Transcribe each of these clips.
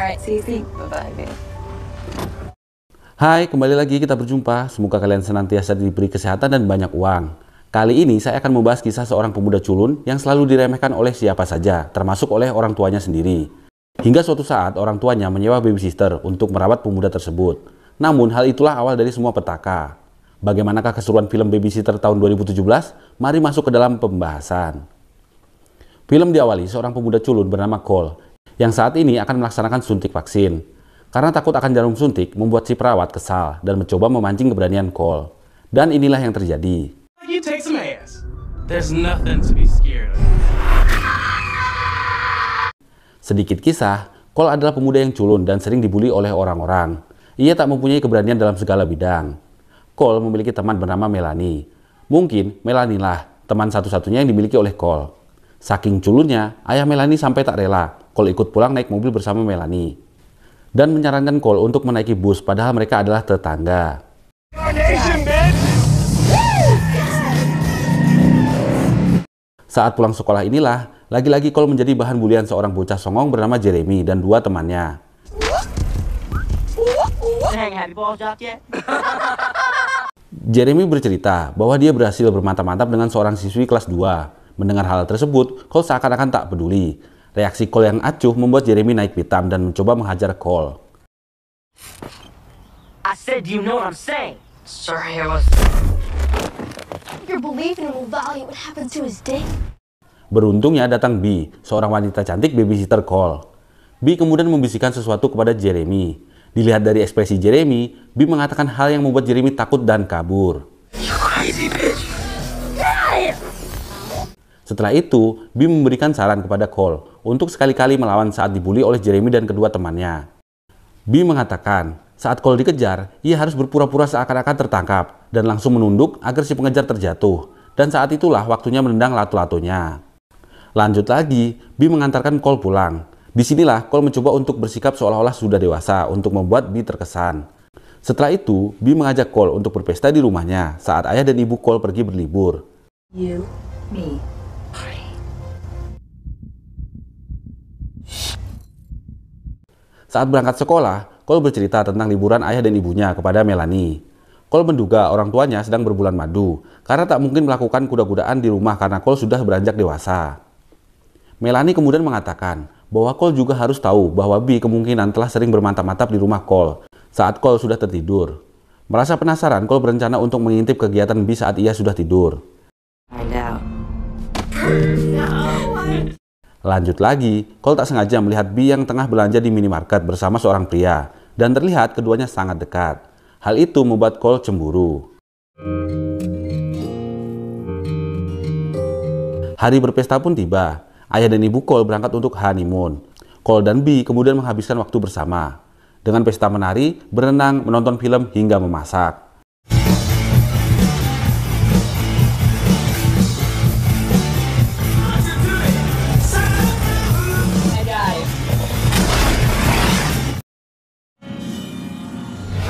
Alright, see you. Bye-bye, babe. Hai, kembali lagi kita berjumpa. Semoga kalian senantiasa diberi kesehatan dan banyak uang. Kali ini saya akan membahas kisah seorang pemuda culun yang selalu diremehkan oleh siapa saja, termasuk oleh orang tuanya sendiri. Hingga suatu saat orang tuanya menyewa babysitter untuk merawat pemuda tersebut. Namun hal itulah awal dari semua petaka. Bagaimanakah keseruan film Babysitter tahun 2017? Mari masuk ke dalam pembahasan. Film diawali seorang pemuda culun bernama Cole yang saat ini akan melaksanakan suntik vaksin. Karena takut akan jarum suntik, membuat si perawat kesal dan mencoba memancing keberanian Cole. Dan inilah yang terjadi. You take some ass. There's nothing to be scared of. Sedikit kisah, Cole adalah pemuda yang culun dan sering dibully oleh orang-orang. Ia tak mempunyai keberanian dalam segala bidang. Cole memiliki teman bernama Melanie. Mungkin Melanie lah teman satu-satunya yang dimiliki oleh Cole. Saking culunnya, ayah Melanie sampai tak rela Cole ikut pulang naik mobil bersama Melanie. Dan menyarankan Cole untuk menaiki bus padahal mereka adalah tetangga. Saat pulang sekolah inilah, lagi-lagi Cole menjadi bahan bulian seorang bocah songong bernama Jeremy dan dua temannya. Jeremy bercerita bahwa dia berhasil bermantap-mantap dengan seorang siswi kelas 2. Mendengar hal tersebut, Cole seakan-akan tak peduli. Reaksi Cole yang acuh membuat Jeremy naik pitam dan mencoba menghajar Cole. I said, do you know what I'm saying? Sorry, I was... You're believing will value what happens to his dick. Beruntungnya datang B, seorang wanita cantik babysitter Cole. B kemudian membisikkan sesuatu kepada Jeremy. Dilihat dari ekspresi Jeremy, B mengatakan hal yang membuat Jeremy takut dan kabur. Setelah itu, B memberikan saran kepada Cole untuk sekali-kali melawan saat dibully oleh Jeremy dan kedua temannya. B mengatakan, saat Cole dikejar, ia harus berpura-pura seakan-akan tertangkap dan langsung menunduk agar si pengejar terjatuh. Dan saat itulah waktunya menendang lato-latonya. Lanjut lagi, B mengantarkan Cole pulang. Disinilah Cole mencoba untuk bersikap seolah-olah sudah dewasa untuk membuat B terkesan. Setelah itu, B mengajak Cole untuk berpesta di rumahnya saat ayah dan ibu Cole pergi berlibur. You, me. Saat berangkat sekolah, Cole bercerita tentang liburan ayah dan ibunya kepada Melanie. Cole menduga orang tuanya sedang berbulan madu karena tak mungkin melakukan kuda-kudaan di rumah karena Cole sudah beranjak dewasa. Melanie kemudian mengatakan bahwa Cole juga harus tahu bahwa B kemungkinan telah sering bermantap-mantap di rumah Cole saat Cole sudah tertidur. Merasa penasaran, Cole berencana untuk mengintip kegiatan B saat ia sudah tidur. Lanjut lagi, Cole tak sengaja melihat B yang tengah belanja di minimarket bersama seorang pria dan terlihat keduanya sangat dekat. Hal itu membuat Cole cemburu. Hari berpesta pun tiba. Ayah dan ibu Cole berangkat untuk honeymoon. Cole dan B kemudian menghabiskan waktu bersama. Dengan pesta menari, berenang, menonton film, hingga memasak.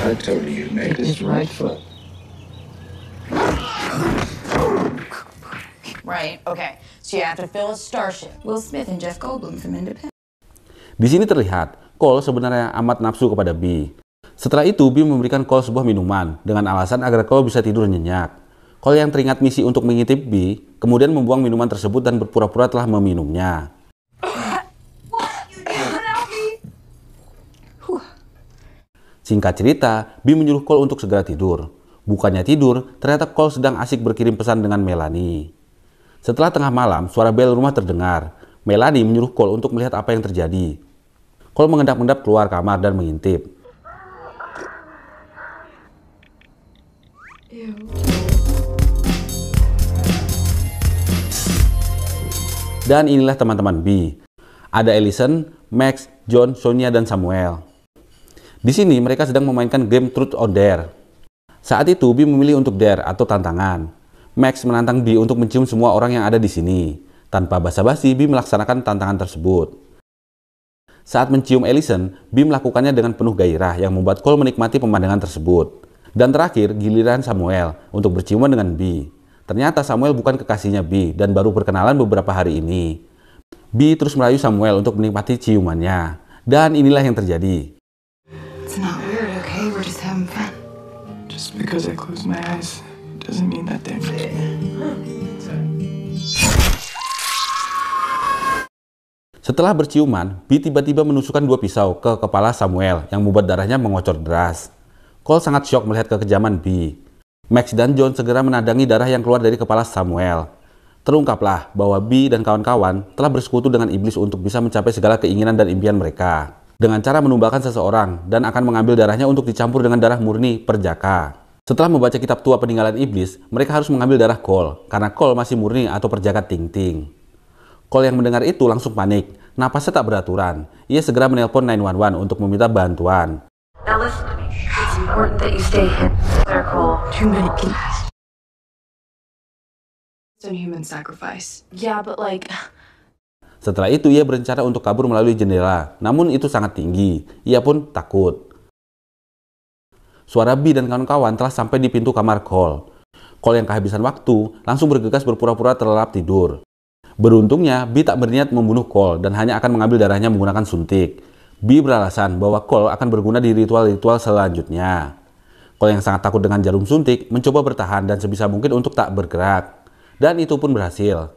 I told you, make his right foot. Right, okay. So you have to fill a starship. Will Smith and Jeff Goldblum from Independence. Di sini terlihat, Cole sebenarnya amat nafsu kepada B. Setelah itu, B memberikan Cole sebuah minuman dengan alasan agar Cole bisa tidur nyenyak. Cole yang teringat misi untuk mengintip B, kemudian membuang minuman tersebut dan berpura-pura telah meminumnya. Singkat cerita, B menyuruh Cole untuk segera tidur. Bukannya tidur, ternyata Cole sedang asik berkirim pesan dengan Melanie. Setelah tengah malam, suara bel rumah terdengar. Melanie menyuruh Cole untuk melihat apa yang terjadi. Cole mengendap-endap keluar kamar dan mengintip. Dan inilah teman-teman B. Ada Allison, Max, John, Sonia, dan Samuel. Di sini mereka sedang memainkan game Truth or Dare. Saat itu B memilih untuk dare atau tantangan. Max menantang B untuk mencium semua orang yang ada di sini. Tanpa basa-basi, B melaksanakan tantangan tersebut. Saat mencium Allison, B melakukannya dengan penuh gairah yang membuat Cole menikmati pemandangan tersebut. Dan terakhir, giliran Samuel untuk berciuman dengan B. Ternyata Samuel bukan kekasihnya B dan baru berkenalan beberapa hari ini. B terus merayu Samuel untuk menikmati ciumannya. Dan inilah yang terjadi. It's not weird, okay? We're just having fun. Just because I close my eyes doesn't mean that they're Setelah berciuman, B tiba-tiba menusukkan 2 pisau ke kepala Samuel yang membuat darahnya mengocor deras. Cole sangat syok melihat kekejaman B. Max dan John segera menadangi darah yang keluar dari kepala Samuel. Terungkaplah bahwa B dan kawan-kawan telah bersekutu dengan iblis untuk bisa mencapai segala keinginan dan impian mereka. Dengan cara menumbalkan seseorang dan akan mengambil darahnya untuk dicampur dengan darah murni perjaka. Setelah membaca kitab tua peninggalan iblis, mereka harus mengambil darah Cole karena Cole masih murni atau perjaka Ting-Ting. Cole yang mendengar itu langsung panik. Napasnya tak beraturan. Ia segera menelpon 911 untuk meminta bantuan. Now listen to me. It's important that you stay hidden. There, Cole. Too many people. It's a human sacrifice. Yeah, but like... Setelah itu ia berencana untuk kabur melalui jendela, namun itu sangat tinggi. Ia pun takut. Suara B dan kawan-kawan telah sampai di pintu kamar Cole. Cole yang kehabisan waktu langsung bergegas berpura-pura terlelap tidur. Beruntungnya B tak berniat membunuh Cole dan hanya akan mengambil darahnya menggunakan suntik. B beralasan bahwa Cole akan berguna di ritual-ritual selanjutnya. Cole yang sangat takut dengan jarum suntik mencoba bertahan dan sebisa mungkin untuk tak bergerak. Dan itu pun berhasil.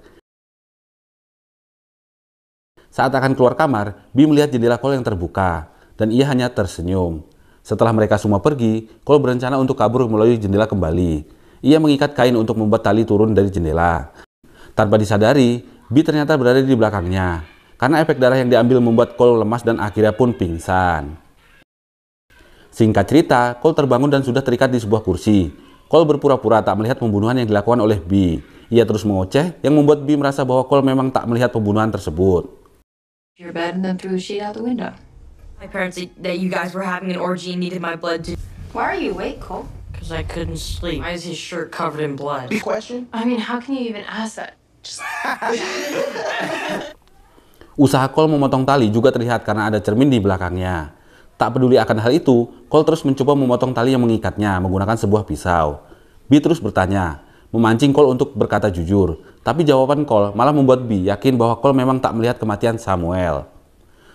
Saat akan keluar kamar, B melihat jendela Cole yang terbuka, dan ia hanya tersenyum. Setelah mereka semua pergi, Cole berencana untuk kabur melalui jendela kembali. Ia mengikat kain untuk membuat tali turun dari jendela. Tanpa disadari, B ternyata berada di belakangnya, karena efek darah yang diambil membuat Cole lemas dan akhirnya pun pingsan. Singkat cerita, Cole terbangun dan sudah terikat di sebuah kursi. Cole berpura-pura tak melihat pembunuhan yang dilakukan oleh B. Ia terus mengoceh, yang membuat B merasa bahwa Cole memang tak melihat pembunuhan tersebut. Your bed and then threw the sheet out the window. My parents said that you guys were having an orgy and needed my blood to... Why are you awake, Cole? Because I couldn't sleep. Why is his shirt covered in blood? I mean, how can you even ask that? Usaha Cole memotong tali juga terlihat karena ada cermin di belakangnya. Tak peduli akan hal itu, Cole terus mencoba memotong tali yang mengikatnya menggunakan sebuah pisau. B terus bertanya, memancing Cole untuk berkata jujur. Tapi jawaban Cole malah membuat B yakin bahwa Cole memang tak melihat kematian Samuel.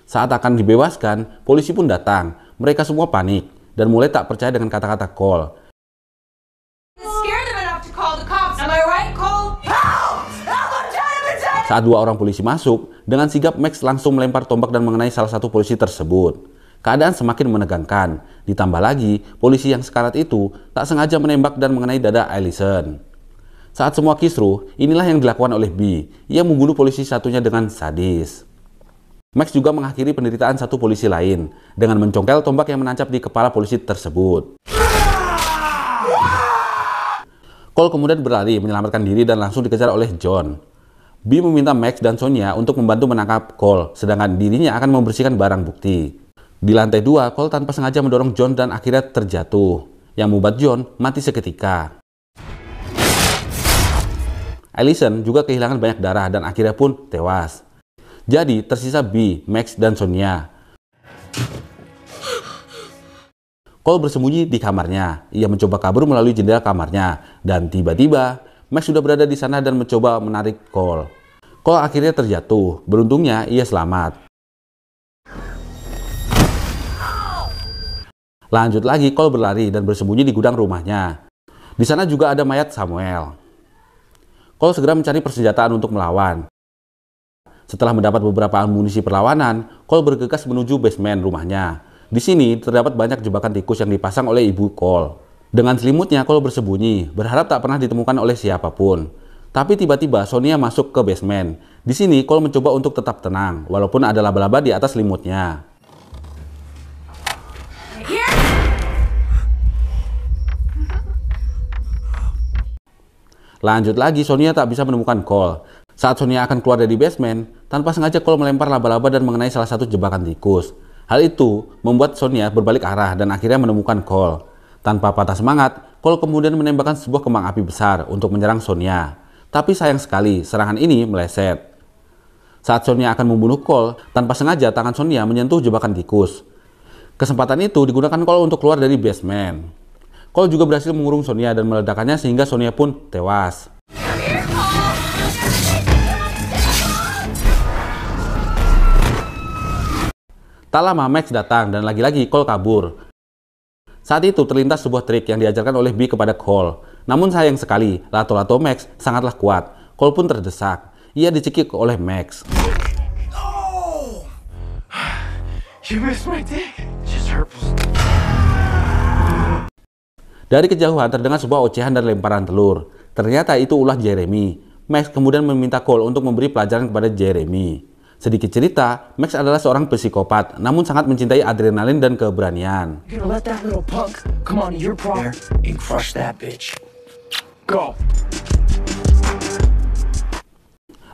Saat akan dibebaskan, polisi pun datang. Mereka semua panik dan mulai tak percaya dengan kata-kata Cole. Saat 2 orang polisi masuk, dengan sigap Max langsung melempar tombak dan mengenai salah satu polisi tersebut. Keadaan semakin menegangkan. Ditambah lagi, polisi yang sekarat itu tak sengaja menembak dan mengenai dada Allison. Saat semua kisruh, inilah yang dilakukan oleh B. Ia membunuh polisi satunya dengan sadis. Max juga mengakhiri penderitaan satu polisi lain dengan mencongkel tombak yang menancap di kepala polisi tersebut. Cole kemudian berlari menyelamatkan diri dan langsung dikejar oleh John. B meminta Max dan Sonia untuk membantu menangkap Cole, sedangkan dirinya akan membersihkan barang bukti. Di lantai 2, Cole tanpa sengaja mendorong John dan akhirnya terjatuh, yang membuat John mati seketika. Allison juga kehilangan banyak darah dan akhirnya pun tewas. Jadi tersisa B, Max, dan Sonia. Cole bersembunyi di kamarnya. Ia mencoba kabur melalui jendela kamarnya. Dan tiba-tiba, Max sudah berada di sana dan mencoba menarik Cole. Cole akhirnya terjatuh. Beruntungnya, ia selamat. Lanjut lagi, Cole berlari dan bersembunyi di gudang rumahnya. Di sana juga ada mayat Samuel. Cole segera mencari persenjataan untuk melawan. Setelah mendapat beberapa amunisi perlawanan, Cole bergegas menuju basement rumahnya. Di sini terdapat banyak jebakan tikus yang dipasang oleh ibu Cole. Dengan selimutnya, Cole bersembunyi, berharap tak pernah ditemukan oleh siapapun. Tapi tiba-tiba Sonia masuk ke basement. Di sini Cole mencoba untuk tetap tenang, walaupun ada laba-laba di atas selimutnya. Lanjut lagi, Sonia tak bisa menemukan Cole. Saat Sonia akan keluar dari basement, tanpa sengaja Cole melempar laba-laba dan mengenai salah satu jebakan tikus. Hal itu membuat Sonia berbalik arah dan akhirnya menemukan Cole. Tanpa patah semangat, Cole kemudian menembakkan sebuah kembang api besar untuk menyerang Sonia. Tapi sayang sekali, serangan ini meleset. Saat Sonia akan membunuh Cole, tanpa sengaja tangan Sonia menyentuh jebakan tikus. Kesempatan itu digunakan Cole untuk keluar dari basement. Cole juga berhasil mengurung Sonia dan meledakannya sehingga Sonia pun tewas. Tak lama Max datang dan lagi-lagi Cole kabur. Saat itu terlintas sebuah trik yang diajarkan oleh B kepada Cole. Namun sayang sekali, lato-lato Max sangatlah kuat. Cole pun terdesak. Ia dicekik oleh Max. Oh! You missed my dick. Just hurts. Dari kejauhan terdengar sebuah ocehan dan lemparan telur. Ternyata itu ulah Jeremy. Max kemudian meminta Cole untuk memberi pelajaran kepada Jeremy. Sedikit cerita, Max adalah seorang psikopat, namun sangat mencintai adrenalin dan keberanian. You're gonna let that little punk come on your there and crush that bitch. Go.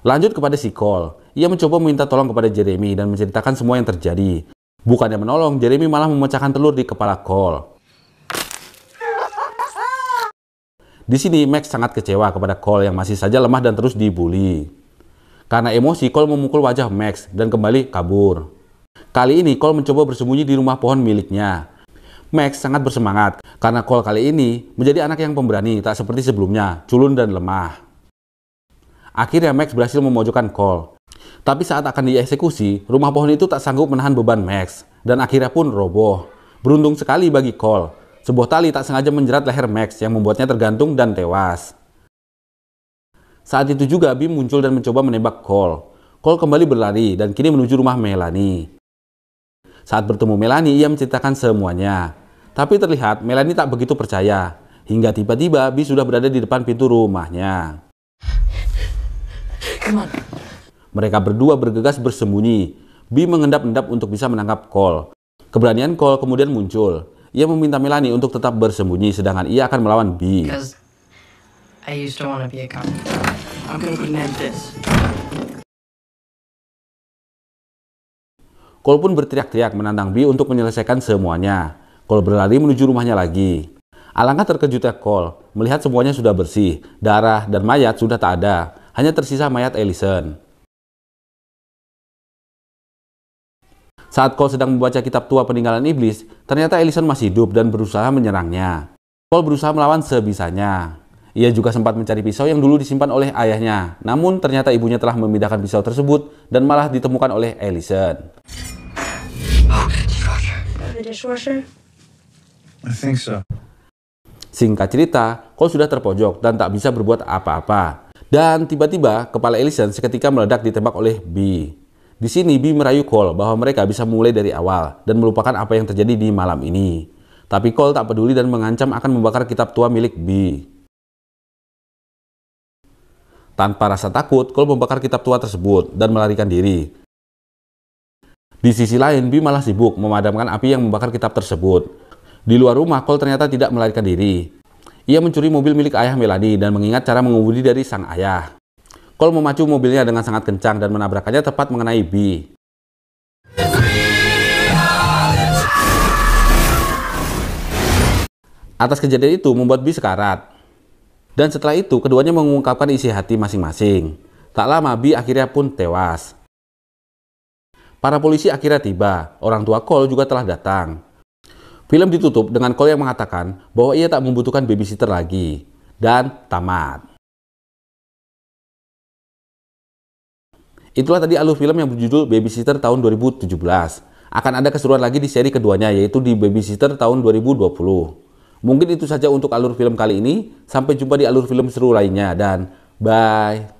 Lanjut kepada si Cole. Ia mencoba meminta tolong kepada Jeremy dan menceritakan semua yang terjadi. Bukannya menolong, Jeremy malah memecahkan telur di kepala Cole. Di sini Max sangat kecewa kepada Cole yang masih saja lemah dan terus dibully. Karena emosi, Cole memukul wajah Max dan kembali kabur. Kali ini Cole mencoba bersembunyi di rumah pohon miliknya. Max sangat bersemangat karena Cole kali ini menjadi anak yang pemberani, tak seperti sebelumnya, culun dan lemah. Akhirnya Max berhasil memojokkan Cole. Tapi saat akan dieksekusi, rumah pohon itu tak sanggup menahan beban Max dan akhirnya pun roboh. Beruntung sekali bagi Cole, sebuah tali tak sengaja menjerat leher Max yang membuatnya tergantung dan tewas. Saat itu juga Bim muncul dan mencoba menembak Cole. Cole kembali berlari dan kini menuju rumah Melanie. Saat bertemu Melanie, ia menceritakan semuanya. Tapi terlihat Melanie tak begitu percaya. Hingga tiba-tiba Bim sudah berada di depan pintu rumahnya. Mereka berdua bergegas bersembunyi. Bim mengendap-endap untuk bisa menangkap Cole. Keberanian Cole kemudian muncul. Ia meminta Melanie untuk tetap bersembunyi sedangkan ia akan melawan Bim. I used to want to be a cop. I'm gonna connect this. Cole pun berteriak-teriak menantang Bee untuk menyelesaikan semuanya. Cole berlari menuju rumahnya lagi. Alangkah terkejutnya Cole melihat semuanya sudah bersih, darah dan mayat sudah tak ada, hanya tersisa mayat Allison. Saat Cole sedang membaca kitab tua peninggalan iblis, ternyata Allison masih hidup dan berusaha menyerangnya. Cole berusaha melawan sebisanya. Ia juga sempat mencari pisau yang dulu disimpan oleh ayahnya, namun ternyata ibunya telah memindahkan pisau tersebut dan malah ditemukan oleh Allison. The dishwasher? I think so. Singkat cerita, Cole sudah terpojok dan tak bisa berbuat apa-apa. Dan tiba-tiba kepala Allison seketika meledak ditembak oleh Bee. Di sini Bee merayu Cole bahwa mereka bisa mulai dari awal dan melupakan apa yang terjadi di malam ini. Tapi Cole tak peduli dan mengancam akan membakar kitab tua milik Bee. Tanpa rasa takut, Cole membakar kitab tua tersebut dan melarikan diri. Di sisi lain, Bee malah sibuk memadamkan api yang membakar kitab tersebut. Di luar rumah, Cole ternyata tidak melarikan diri. Ia mencuri mobil milik ayah Melanie dan mengingat cara mengemudi dari sang ayah. Cole memacu mobilnya dengan sangat kencang dan menabrakkannya tepat mengenai Bee. Atas kejadian itu membuat Bee sekarat. Dan setelah itu, keduanya mengungkapkan isi hati masing-masing. Tak lama, Bee akhirnya pun tewas. Para polisi akhirnya tiba. Orang tua Cole juga telah datang. Film ditutup dengan Cole yang mengatakan bahwa ia tak membutuhkan babysitter lagi. Dan tamat. Itulah tadi alur film yang berjudul Babysitter tahun 2017. Akan ada keseruan lagi di seri keduanya, yaitu di Babysitter tahun 2020. Mungkin itu saja untuk alur film kali ini. Sampai jumpa di alur film seru lainnya dan bye.